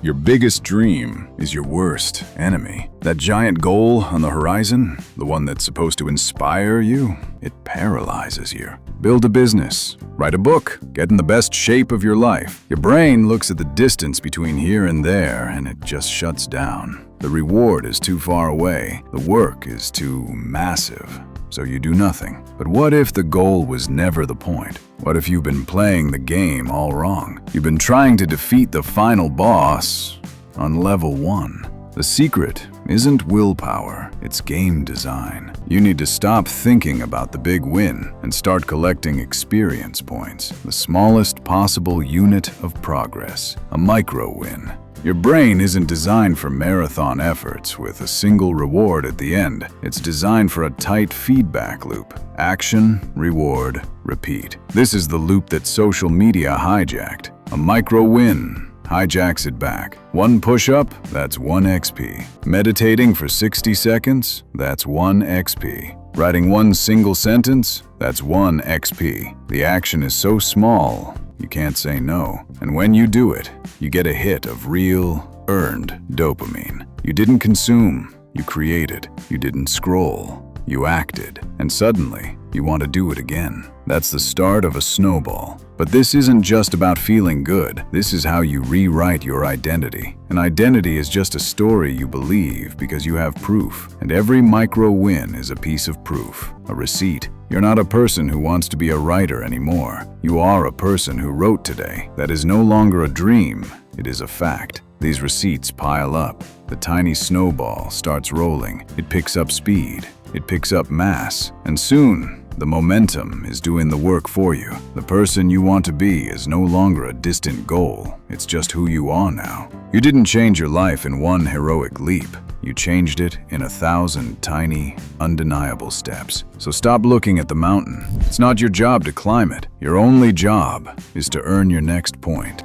Your biggest dream is your worst enemy. That giant goal on the horizon, the one that's supposed to inspire you, it paralyzes you. Build a business, write a book, get in the best shape of your life. Your brain looks at the distance between here and there and it just shuts down. The reward is too far away. The work is too massive. So you do nothing. But what if the goal was never the point? What if you've been playing the game all wrong? You've been trying to defeat the final boss on level 1. The secret isn't willpower, it's game design. You need to stop thinking about the big win and start collecting experience points, the smallest possible unit of progress, a micro win. Your brain isn't designed for marathon efforts with a single reward at the end. It's designed for a tight feedback loop. Action, reward, repeat. This is the loop that social media hijacked. A micro win hijacks it back. One push-up, that's 1 XP. Meditating for 60 seconds, that's 1 XP. Writing one single sentence, that's 1 XP. The action is so small, you can't say no. And when you do it, you get a hit of real, earned dopamine. You didn't consume, you created. You didn't scroll, you acted. And suddenly, you want to do it again. That's the start of a snowball. But this isn't just about feeling good. This is how you rewrite your identity. An identity is just a story you believe because you have proof. And every micro win is a piece of proof, a receipt. You're not a person who wants to be a writer anymore. You are a person who wrote today. That is no longer a dream, it is a fact. These receipts pile up. The tiny snowball starts rolling. It picks up speed. It picks up mass. And soon, the momentum is doing the work for you. The person you want to be is no longer a distant goal. It's just who you are now. You didn't change your life in one heroic leap. You changed it in 1,000 tiny, undeniable steps. So stop looking at the mountain. It's not your job to climb it. Your only job is to earn your next point.